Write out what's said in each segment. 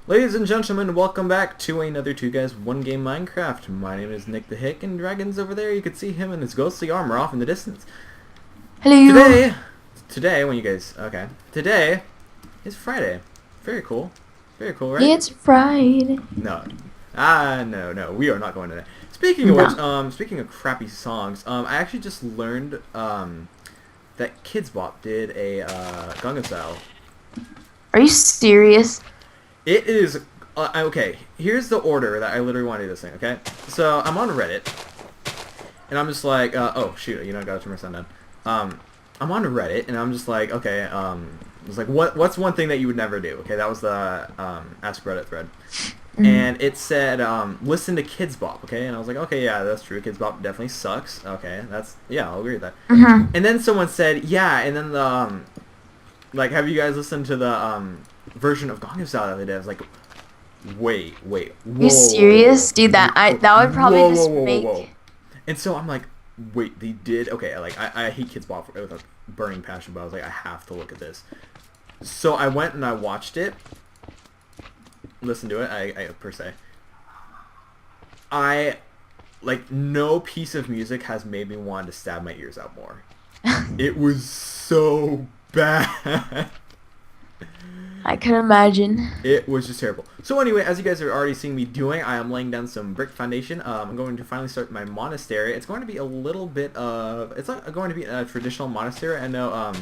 Ladies and gentlemen, welcome back to another 2Guys1Game Minecraft. My name is Nick the Hick, and Dragon's over there. You can see him in his ghostly armor off in the distance. Hello. Today is Friday. Very cool. Very cool, right? It's Friday. No. No, we are not going to that. Speaking of which, speaking of crappy songs, I actually just learned, that Kids Bop did a, Gangnam Style. Are you serious? It is, okay, here's the order that I literally want to do this thing, okay? So, I'm on Reddit, and I'm just like, oh, shoot, I gotta turn my sound down. I'm on Reddit, and I'm just like, okay, it's like, what's one thing that you would never do? Okay, that was the, Ask Reddit thread. And it said, listen to Kids Bop, okay? And I was like, okay, yeah, that's true. Kids Bop definitely sucks. Okay, yeah, I'll agree with that. And then someone said, yeah, and then the, like, have you guys listened to the, version of Gangnam Style the other day? I was like, wait, whoa. You serious? Dude, that would probably just make... Whoa. And so I'm like, wait, they did? Okay, like, I hate Kids Bop with a burning passion, but I was like, I have to look at this. So I went and I watched it. Listen to it, I per se. Like, no piece of music has made me want to stab my ears out more. It was so bad. I can imagine. It was just terrible. So anyway, as you guys are already seeing me doing, I am laying down some brick foundation. I'm going to finally start my monastery. It's going to be a little bit of... It's not going to be a traditional monastery. I know,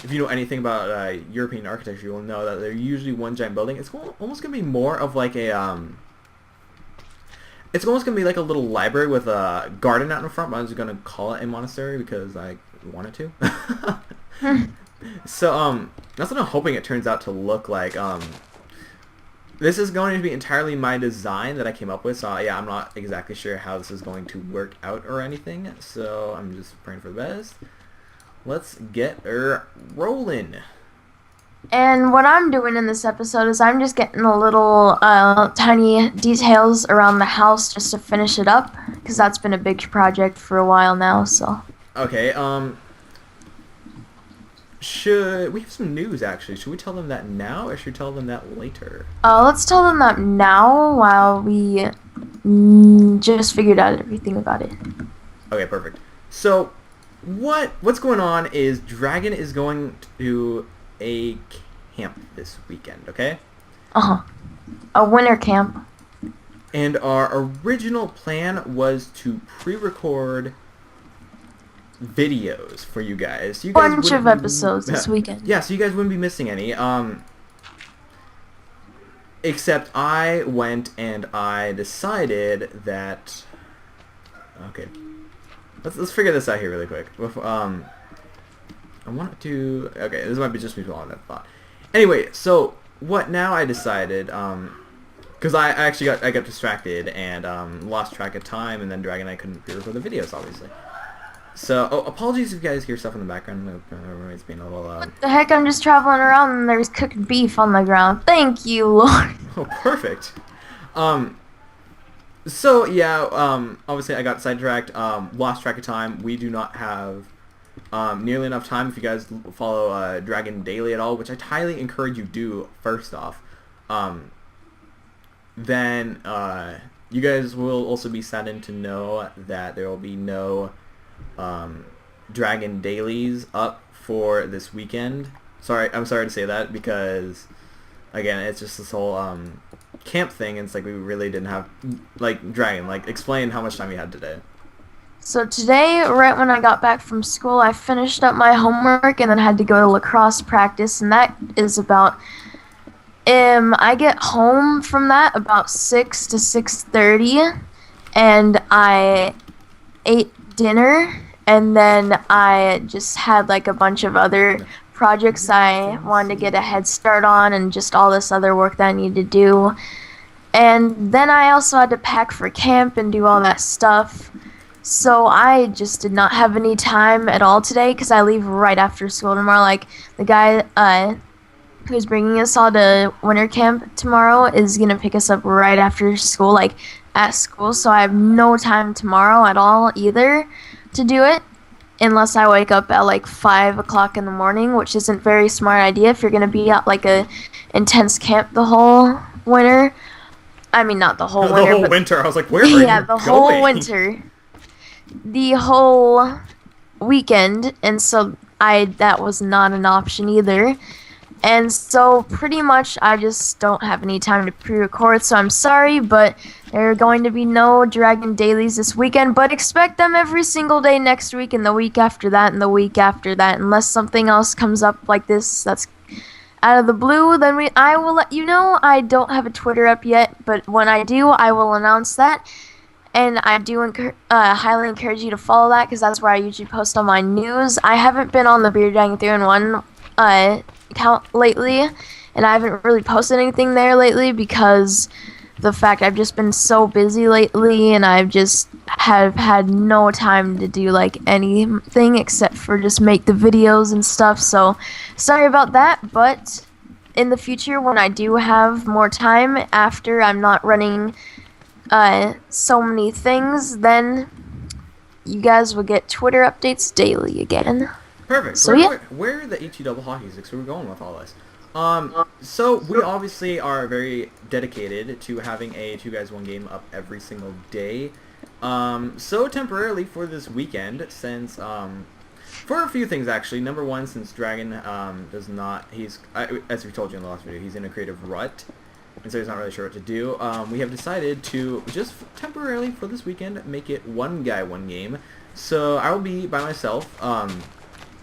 if you know anything about European architecture, you'll know that they're usually one giant building. It's almost going to be more of like a... It's almost going to be like a little library with a garden out in front, but I'm just going to call it a monastery because I wanted to. So, that's what I'm hoping it turns out to look like. This is going to be entirely my design that I came up with, so yeah, I'm not exactly sure how this is going to work out or anything, so I'm just praying for the best. Let's get her rolling. And what I'm doing in this episode is I'm just getting a little tiny details around the house just to finish it up, because that's been a big project for a while now, so. Okay, should we have some news actually? Should we tell them that now or should we tell them that later? Let's tell them that now while we just figured out everything about it. Okay, perfect. So, what's going on is Dragon is going to a camp this weekend, okay? A winter camp. And our original plan was to pre-record videos for you guys. You guys bunch of episodes this weekend. Yeah, so you guys wouldn't be missing any. Except I went and I decided that... Okay. Let's figure this out here really quick. I want to... Okay, this might be just me on that thought. Anyway, so what now I decided, because I got distracted and lost track of time, and then Dragon and I couldn't pre-record the videos, obviously. So, apologies if you guys hear stuff in the background. It's being a little loud. What the heck? I'm just traveling around and there's cooked beef on the ground. Thank you, Lord. Oh, perfect. So, yeah, obviously I got sidetracked, lost track of time. We do not have nearly enough time if you guys follow Dragon daily at all, which I highly encourage you do, first off. Then, you guys will also be saddened to know that there will be no... Dragon dailies up for this weekend. I'm sorry to say that because, again, it's just this whole camp thing, and it's like we really didn't have, like, Dragon, like, explain how much time you had today. So today, right when I got back from school, I finished up my homework and then had to go to lacrosse practice, and that is about, I get home from that about 6 to 6:30, and I ate dinner, and then I just had like a bunch of other projects I wanted to get a head start on and just all this other work that I needed to do. And then I also had to pack for camp and do all that stuff. So I just did not have any time at all today because I leave right after school tomorrow. Like the guy who's bringing us all to winter camp tomorrow is going to pick us up right after school, like at school. So I have no time tomorrow at all either to do it unless I wake up at like 5 o'clock in the morning, which isn't a very smart idea if you're going to be at like a intense camp the whole winter. I mean, not the whole The winter, whole but winter. I was like, where are yeah, you the going? whole winter, the whole weekend, and so that was not an option either. And so pretty much I just don't have any time to pre-record, so I'm sorry, but there are going to be no Dragon Dailies this weekend, but expect them every single day next week and the week after that and the week after that, unless something else comes up like this that's out of the blue, then I will let you know. I don't have a Twitter up yet, but when I do, I will announce that. And I do highly encourage you to follow that, because that's where I usually post all my news. I haven't been on the Beer Dang 3-in-1 account lately, and I haven't really posted anything there lately because the fact I've just been so busy lately, and I've just have had no time to do like anything except for just make the videos and stuff. So sorry about that, but in the future when I do have more time after I'm not running so many things, then you guys will get Twitter updates daily again. Perfect. So yeah. Where are the HE double hockey sticks? Where are we going with all this? So we obviously are very dedicated to having a 2Guys1Game up every single day. So temporarily for this weekend, since for a few things actually. Number one, since Dragon does not, as we told you in the last video, he's in a creative rut, and so he's not really sure what to do. We have decided to just temporarily for this weekend make it one guy, one game. So I will be by myself.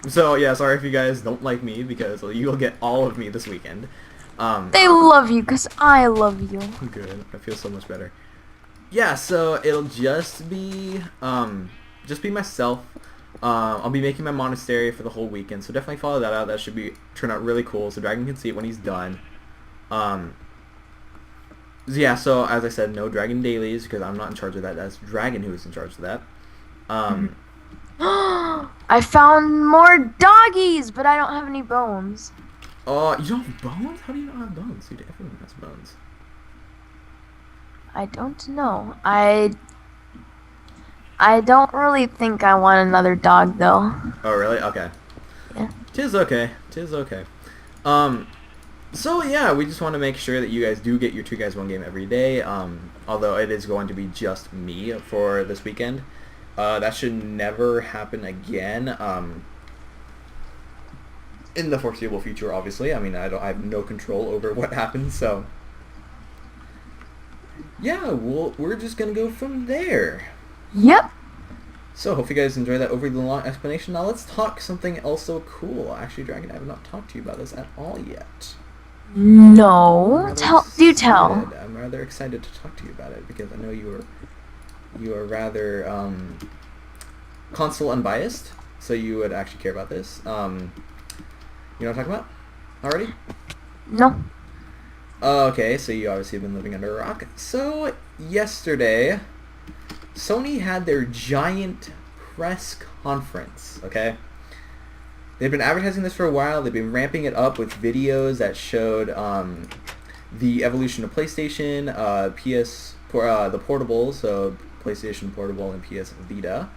So yeah, sorry if you guys don't like me, because you will get all of me this weekend. They love you because I love you. Good. I feel so much better. Yeah, so it'll just be myself. I'll be making my monastery for the whole weekend, so definitely follow that out. That should turn out really cool, so Dragon can see it when he's done. Yeah, so as I said, no Dragon dailies because I'm not in charge of that. That's Dragon who is in charge of that. I found more doggies, but I don't have any bones. Oh, you don't have bones? How do you not have bones? Dude, everyone has bones. I don't know. I don't really think I want another dog, though. Oh, really? Okay. Yeah. Tis okay. Tis okay. So yeah, we just want to make sure that you guys do get your 2Guys1Game every day. Although it is going to be just me for this weekend. That should never happen again. In the foreseeable future, obviously. I mean, I have no control over what happens, so yeah, we're just gonna go from there. Yep. So, hope you guys enjoyed that overly long explanation. Now let's talk something else so cool. Actually, Dragon, I have not talked to you about this at all yet. No. Do tell. I'm rather excited to talk to you about it because I know you are rather console unbiased, so you would actually care about this. You know what I'm talking about already? No. Okay, so you obviously have been living under a rock. So, yesterday, Sony had their giant press conference, okay? They've been advertising this for a while. They've been ramping it up with videos that showed the evolution of PlayStation, the portables, so PlayStation Portable and PS Vita,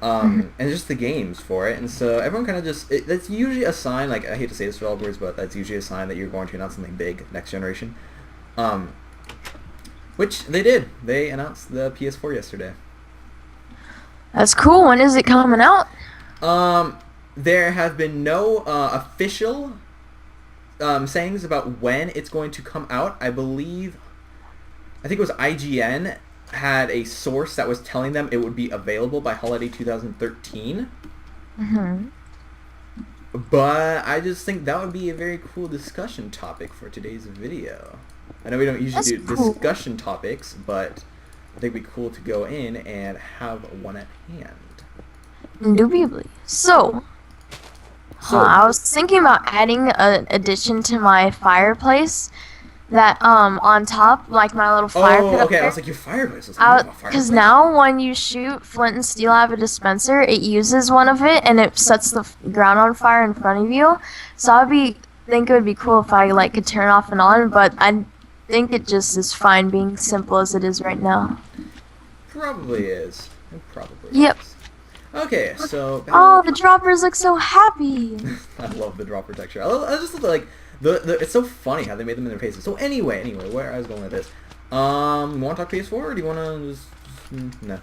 and just the games for it. And so everyone kind of that's usually a sign, like, I hate to say this to developers, but that's usually a sign that you're going to announce something big next generation. Which they did. They announced the PS4 yesterday. That's cool. When is it coming out? There have been no official sayings about when it's going to come out. I think it was IGN had a source that was telling them it would be available by holiday 2013. But I just think that would be a very cool discussion topic for today's video. I know we don't usually do discussion topics, but I think it'd be cool to go in and have one at hand. Indubitably. So I was thinking about adding an addition to my fireplace that on top, like my little fire pit. Oh, okay. I was like, your fireplace. Because now when you shoot flint and steel out of a dispenser, it uses one of it and it sets the ground on fire in front of you. So think it would be cool if I could turn off and on, but I think it just is fine being simple as it is right now. Probably is. It probably Yep. is. Okay, so... Oh, the droppers look so happy! I love the dropper texture. I just love, It's so funny how they made them in their faces. So anyway, where I was going with this. You want to talk PS4 or do you want to just... No.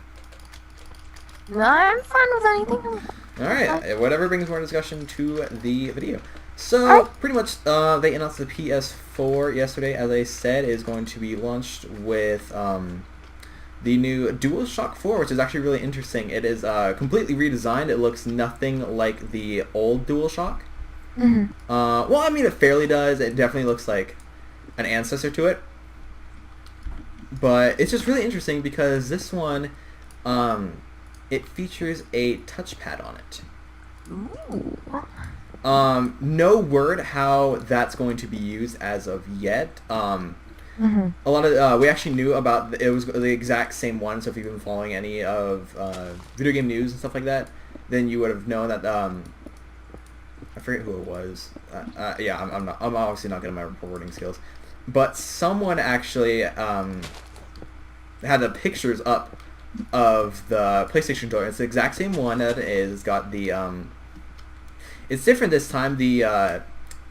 No, I'm fine with anything. Alright, whatever brings more discussion to the video. So, pretty much, they announced the PS4 yesterday, as I said, is going to be launched with, the new DualShock 4, which is actually really interesting. It is, completely redesigned. It looks nothing like the old DualShock. Well, I mean, it fairly does. It definitely looks like an ancestor to it. But it's just really interesting because this one, it features a touchpad on it. Ooh. No word how that's going to be used as of yet. A lot of we actually knew about it was the exact same one. So if you've been following any of video game news and stuff like that, then you would have known that. I forget who it was. Yeah, I'm obviously not good at my reporting skills, but someone actually had the pictures up of the PlayStation controller. It's the exact same one that it is. It's got the it's different this time. The I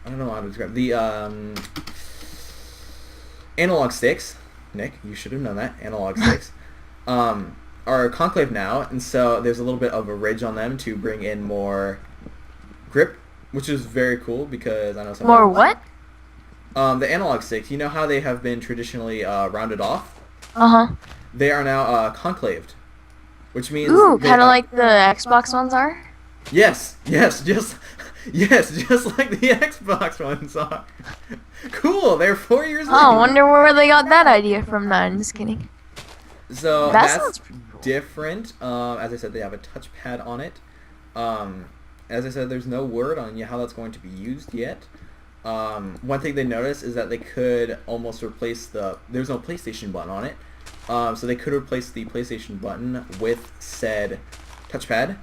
don't know how to describe the analog sticks. Nick, you should have known that. Analog sticks are concave now, and so there's a little bit of a ridge on them to bring in more grip, which is very cool because I know some more what? The analog sticks. You know how they have been traditionally rounded off? They are now concaved, which means kind of like the Xbox ones are. Yes, just like the Xbox ones are. Cool, they're 4 years old. Oh, I wonder where they got that idea from. No, I'm just kidding. So that's different. As I said, they have a touchpad on it. As I said, there's no word on how that's going to be used yet. One thing they noticed is that they could almost replace there's no PlayStation button on it. So they could replace the PlayStation button with said touchpad.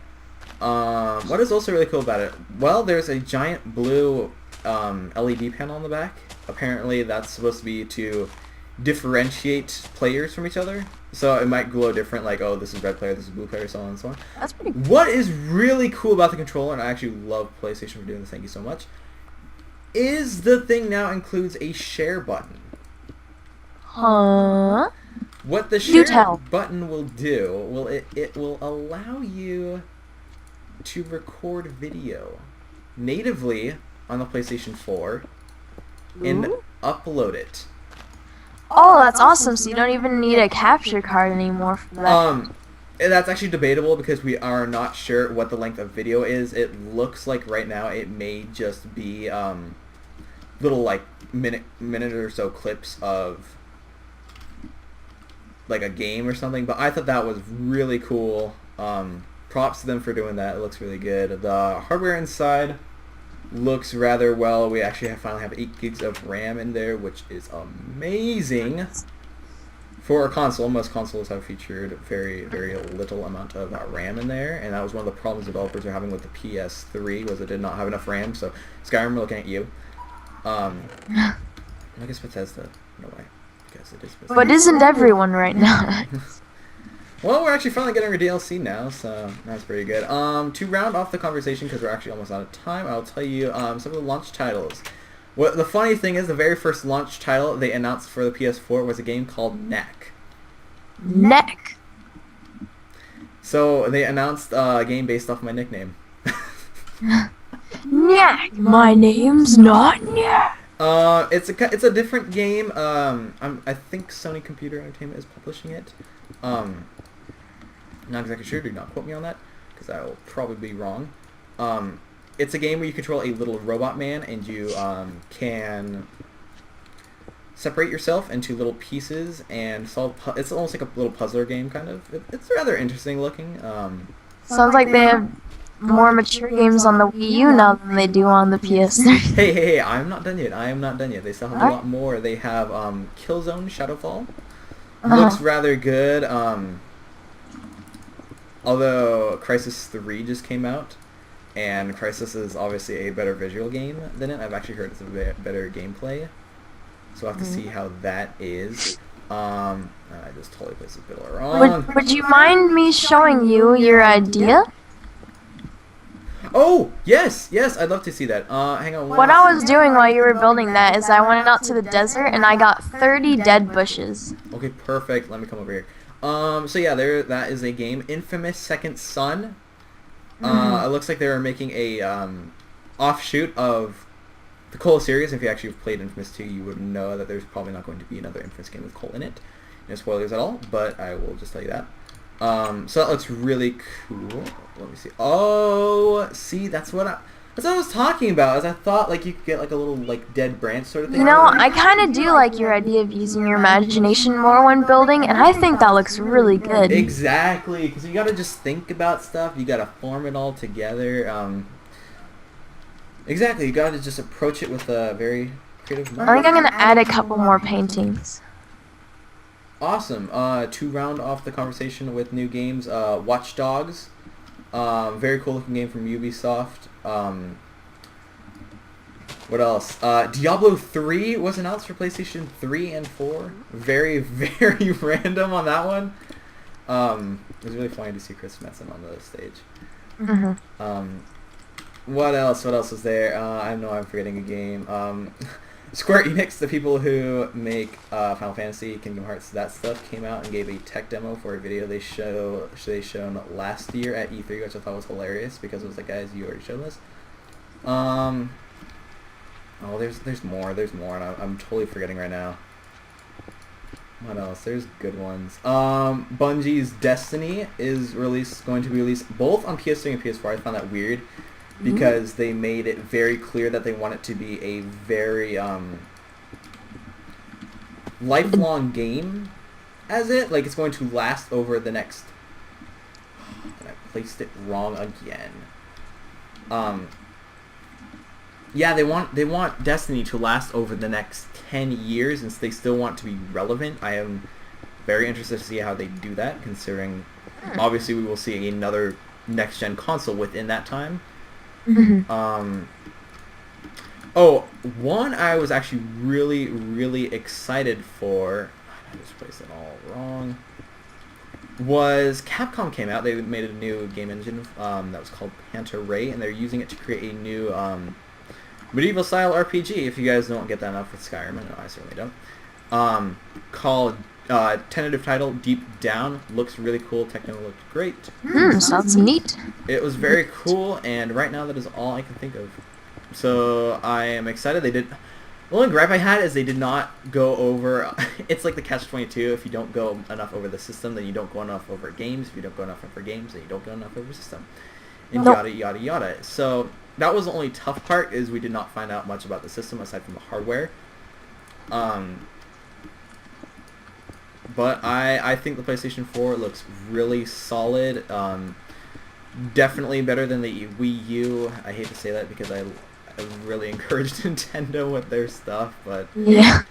What is also really cool about it? Well, there's a giant blue LED panel on the back. Apparently that's supposed to be to differentiate players from each other. So it might glow different, like, oh, this is red player, this is blue player, so on and so on. That's pretty cool. What is really cool about the controller, and I actually love PlayStation for doing this, thank you so much, is the thing now includes a share button. Huh? What the share button will do, it will allow you to record video natively on the PlayStation 4 and upload it. Oh, that's awesome. So you don't even need a capture card anymore for that. That's actually debatable because we are not sure what the length of video is. It looks like right now it may just be little like minute or so clips of like a game or something, but I thought that was really cool. Props to them for doing that. It looks really good. The hardware inside looks rather well. We actually finally have 8 gigs of RAM in there, which is amazing for a console. Most consoles have featured very, very little amount of RAM in there, and that was one of the problems developers are having with the PS3 was it did not have enough RAM. So Skyrim, we're looking at you. I guess Bethesda, no way, because it is Bethesda. But isn't everyone right now? Well, we're actually finally getting our DLC now, so that's pretty good. To round off the conversation, because we're actually almost out of time, I'll tell you some of the launch titles. What the funny thing is, the very first launch title they announced for the PS4 was a game called Knack. Knack. So they announced a game based off my nickname. Knack. My name's not Knack. It's a different game. I think Sony Computer Entertainment is publishing it. Not exactly sure. Do not quote me on that, because I will probably be wrong. It's a game where you control a little robot man, and you can separate yourself into little pieces and solve. It's almost like a little puzzler game, kind of. It's rather interesting looking. Sounds like they have more mature games on the Wii U now than they do on the PS3. Hey! I'm not done yet. I am not done yet. They still have a lot more. They have Killzone Shadowfall. Looks rather good. Although Crysis 3 just came out, and Crysis is obviously a better visual game than it. I've actually heard it's a better gameplay, so we'll have to see how that is. I just totally placed the pillar wrong. Would you mind me showing you your idea? Oh, yes, yes, I'd love to see that. Hang on. What I was doing while you were building that is I went out to the desert and I got 30 dead bushes. Okay, perfect. Let me come over here. So yeah, that is a game, Infamous Second Son. It looks like they're making a offshoot of the Cole series. If you actually have played Infamous 2, you would know that there's probably not going to be another Infamous game with Cole in it. No spoilers at all, but I will just tell you that. So that looks really cool. Let me see. Oh, see, that's what I was talking about. Is I thought like you could get like a little like dead branch sort of thing. You know, I kind of do like your idea of using your imagination more when building, and I think that looks really good. Exactly, because you gotta just think about stuff. You gotta form it all together. Exactly, you gotta just approach it with a very creative mind. I think I'm gonna add a couple more paintings. Awesome. To round off the conversation with new games, Watch Dogs. Very cool looking game from Ubisoft. What else? Diablo 3 was announced for PlayStation 3 and 4. Very, very random on that one. It was really funny to see Chris Metzen on the stage. What else? What else was there? I know I'm forgetting a game. Square Enix, the people who make Final Fantasy, Kingdom Hearts, that stuff, came out and gave a tech demo for a video they shown last year at E3, which I thought was hilarious because it was like, guys, you already showed this. Oh, there's more, and I'm totally forgetting right now. What else? There's good ones. Bungie's Destiny is going to be released both on PS3 and PS4. I found that weird, because they made it very clear that they want it to be a very lifelong game, like it's going to last over the next. And I placed it wrong again. Yeah, they want Destiny to last over the next 10 years, and they still want to be relevant. I am very interested to see how they do that, considering obviously we will see another next gen console within that time. Oh, one I was actually really, really excited for, I just placed it all wrong, was Capcom came out. They made a new game engine that was called Panta Ray, and they're using it to create a new medieval style RPG. If you guys don't get that enough with Skyrim, I know I certainly don't. Called tentative title Deep Down. Looks really cool. Techno looked great. Sounds neat. It was very cool, and right now that is all I can think of. So I am excited. The only gripe I had is they did not go over. It's like the catch-22. If you don't go enough over the system, then you don't go enough over games. If you don't go enough over games, then you don't go enough over system. And yada yada yada. So that was the only tough part, is we did not find out much about the system aside from the hardware. But I think the PlayStation 4 looks really solid. Definitely better than the Wii U. I hate to say that because I really encouraged Nintendo with their stuff, but yeah,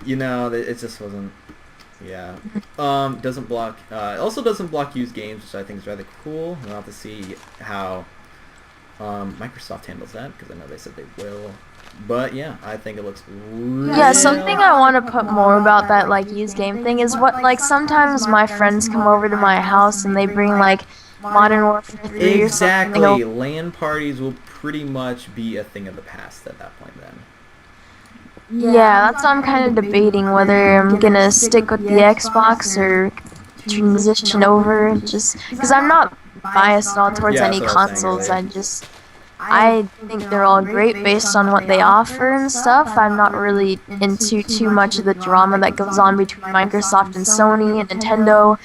you know, it just wasn't. Yeah. Doesn't block. It also doesn't block used games, which I think is rather cool. We'll have to see how Microsoft handles that, because I know they said they will. But yeah, I think it looks really... Yeah, something I want to put more about that like used game thing is what, like, sometimes my friends come over to my house and they bring like Modern Warfare 3 or something. Exactly. LAN parties will pretty much be a thing of the past at that point then. Yeah, that's what I'm kind of debating, whether I'm gonna stick with the Xbox or transition over, just because I'm not biased at all towards any consoles. I think they're all great based on what they offer and stuff. I'm not really into too much of the drama that goes on between Microsoft and Sony and Nintendo.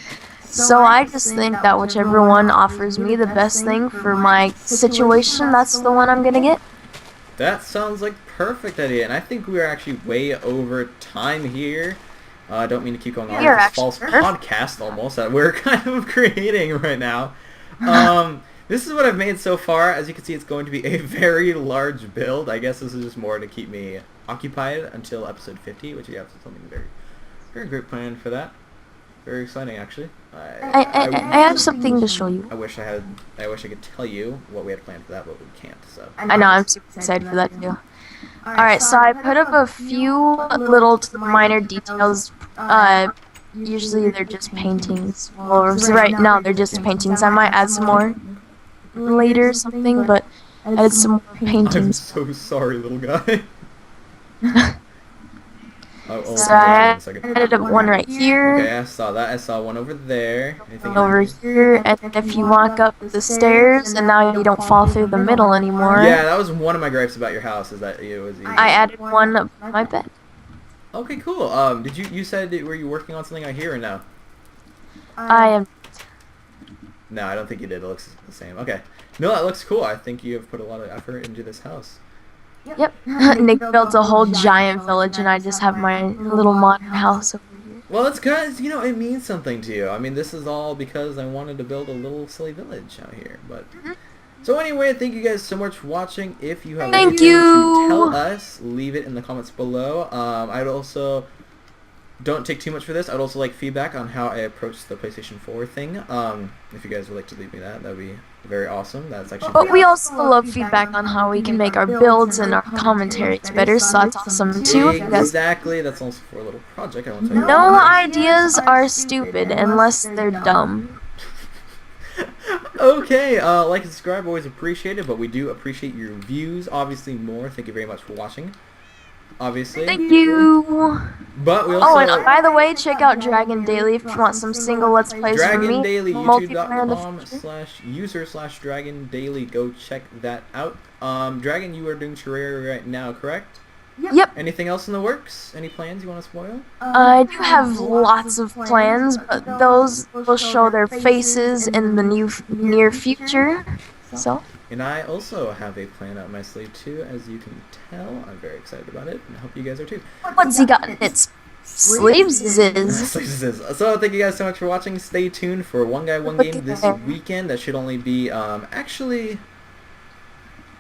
So I just think that whichever one offers me the best thing for my situation, that's the one I'm gonna get. That sounds like perfect idea, and I think we are actually way over time here. I don't mean to keep going on with this false podcast almost that we're kind of creating right now. This is what I've made so far. As you can see, it's going to be a very large build. I guess this is just more to keep me occupied until episode 50, which we have something very, very great planned for that. Very exciting, actually. I have something to show you. I wish I could tell you what we had planned for that, but we can't. So I know, I'm super excited for that too. Alright, so I put up a few little minor details. Usually they're just paintings. Well, right now they're just paintings. I might add some more. later or something, but I did some more I'm paintings. so sorry, little guy. Oh, So hold on I a second. added up one right here, Okay, I saw that. I saw one over there. Anything over here, and if you walk up the stairs, and now you don't fall through the middle anymore. Yeah, that was one of my gripes about your house, is that it was easy. I added one up my bed. Okay, cool. Did you said were you working on something out here or no? I am. No, I don't think you did. It looks the same. Okay. No, that looks cool. I think you have put a lot of effort into this house. Yep. Nick built a whole giant village, and I just have my little modern house over here. Well, it's because, you know, it means something to you. I mean, this is all because I wanted to build a little silly village out here. But so anyway, thank you guys so much for watching. If you have anything to tell us, leave it in the comments below. I'd also... Don't take too much for this. I'd also like feedback on how I approached the PlayStation 4 thing. If you guys would like to leave me that would be very awesome. That's actually. But we also love feedback on how we can make our builds and our commentaries better, so that's awesome too. Exactly. That's also for a little project I want to tell you. No ideas are stupid unless they're dumb. Okay, like and subscribe, always appreciated, but we do appreciate your views, obviously more. Thank you very much for watching. Obviously. Thank you. But we also. Oh, and by the way, check out Dragon Daily if you want some single Let's Plays Dragon from me. Daily, Multiplayer youtube.com/user/Dragon Daily. Go check that out. Dragon, you are doing Terraria right now, correct? Yep. Anything else in the works? Any plans you want to spoil? I do have lots of plans, but those will show their faces in the near future. So. And I also have a plan up my sleeve too, as you can tell. I'm very excited about it, and I hope you guys are too. What's he got in its sleeves? So thank you guys so much for watching. Stay tuned for 1Guy1Game this weekend. That should only be actually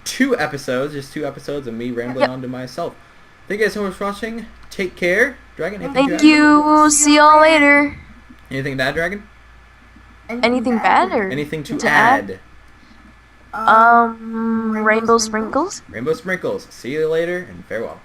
2 episodes, just 2 episodes of me rambling on to myself. Thank you guys so much for watching. Take care. Dragon, anything Thank you. See y'all later. Anything bad, Dragon? Anything bad or anything to add? Rainbow sprinkles. Rainbow sprinkles. See you later and farewell.